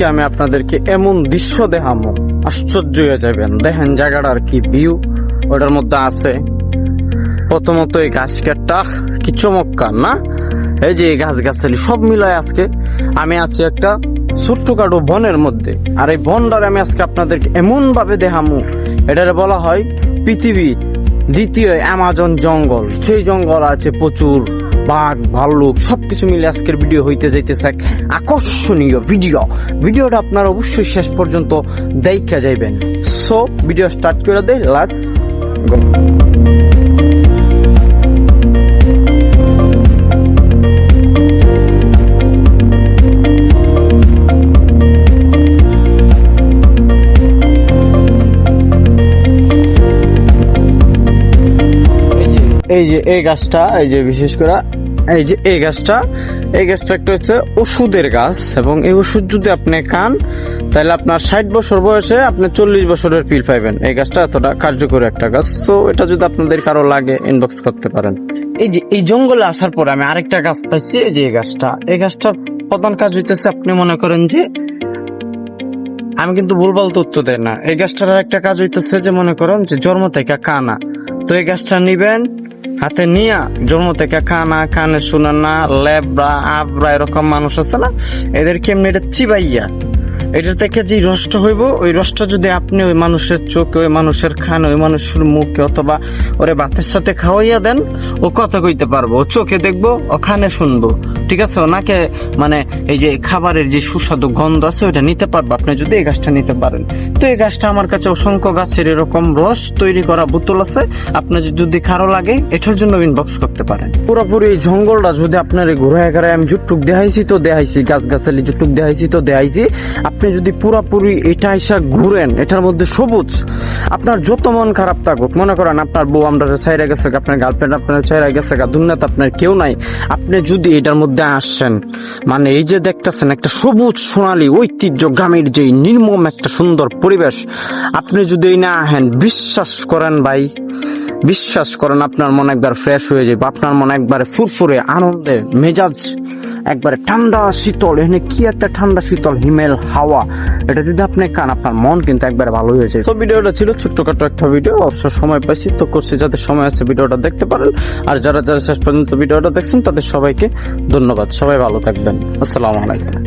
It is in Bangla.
আজকে আমি আপনাদেরকে এমন দৃশ্য দেখাবো, আশ্চর্য হয়ে যাবেন। দেখেন জায়গাটার কি ভিউ ওটার মধ্যে আছে। প্রথমত এই গাছ কাটটা কি চমৎকার না, এই যে গাছ গাছালি সব মিলায় আজকে আমি আছি একটা ছোট্টখাটো বনের মধ্যে। আর এই বনটার আমি আজকে আপনাদেরকে এমন ভাবে দেখামু, এটারে বলা হয় পৃথিবী দ্বিতীয় অ্যামাজন জঙ্গল। সেই জঙ্গল আছে প্রচুর বাঘ ভাল্লুক সবকিছু মিলে আজকের ভিডিও হইতে যাইতেছে এক আকর্ষণীয় ভিডিওটা আপনারা অবশ্যই শেষ পর্যন্ত দেখা যাইবেন। সো ভিডিও স্টার্ট করে দেই, লেটস গো। এই যে এই গাছটা, এই যে বিশেষ করে এই যে এই গাছটা একটা হচ্ছে ওষুধের গাছ, এবং এই ওষুধ যদি আপনি খান তাহলে আপনার 60 বছর বয়সে আপনি 40 বছরের ফিল পাইবেন। এই গাছটা এতটা কার্যকরী একটা গাছ। সো এটা যদি আপনাদের কারো লাগে ইনবক্স করতে পারেন। এই যে এই জঙ্গলে আসার পরে আমি আরেকটা গাছ পাইছি, এই যে এই গাছটার প্রধান কাজ হইতেছে, আপনি মনে করেন যে আমি কিন্তু ভুলভাল তথ্য দেয় না, এই গাছটার একটা কাজ হইতেছে যে মনে করেন যে জন্ম থেকে কানা, তো এই গাছটা নিবেন হাতে নিয়া, জন্ম থেকে কানে শোনা না, লেবরা আবরা এরকম মানুষ আছে না, এদেরকে এমনি এটা চিবাইয়া এটা থেকে যে রসটা হইব, ওই রসটা যদি আপনি ওই মানুষের চোখে, ওই মানুষের খান, ওই মানুষের মুখে অথবা ওরে ভাতের সাথে খাওয়াইয়া দেন, ও কথা কইতে পারবো, ও চোখে দেখবো, ও খানে শুনবো, ঠিক আছে, ওনাকে মানে এই যে খাবারের যে সুস্বাদু গন্ধ আছে ওইটা নিতে পারবো আপনি যদি এই গাছটা নিতে পারেন। তো এই গাছটা আমার কাছে অসংখ্য গাছের এরকম রস তৈরি করা বোতল আছে, আপনার যদি কারো লাগে এটার জন্য ইনবক্স করতে পারেন। পুরোপুরি এই জঙ্গলটা যদি আপনার ঘুরায় ঘুরায় আমি যুটুক দেখাইছি গাছ গাছালি যুটুক দেখাইছি, আপনি যদি পুরোপুরি এটা এসে ঘুরেন, এটার মধ্যে সবুজ, আপনার যত মন খারাপ থাকুক, মনে করেন আপনার বউ আমরা ছাইরা গেছে, আপনার গার্লফ্রেন্ড আপনার ছাইরা গেছে, দুনিয়াতে আপনার কেউ নাই, আপনি যদি এটার মধ্যে আসেন, মানে এই যে দেখতেছেন একটা সবুজ সোনালী ঐতিহ্য গ্রামের যে নির্মম একটা সুন্দর পরিবেশ, আপনি যদি এই না আহেন, বিশ্বাস করেন ভাই, বিশ্বাস করেন আপনার মন একবার ফ্রেশ হয়ে যাবে, আপনার মন একবারে ফুরফুরে আনন্দে মেজাজ একবারে ঠান্ডা শীতল, এখানে কি একটা ঠান্ডা শীতল হিমেল হাওয়া, এটা যদি আপনি খান আপনার মন কিন্তু একবারে ভালো হয়ে যায়। তো ভিডিওটা ছিল ছোট্টখাটো একটা ভিডিও, অবশ্য সময় পাইছি তো করছি, যাদের সময় আছে ভিডিওটা দেখতে পারেন। আর যারা শেষ পর্যন্ত ভিডিওটা দেখছেন তাদের সবাইকে ধন্যবাদ। সবাই ভালো থাকবেন। আসসালামু আলাইকুম।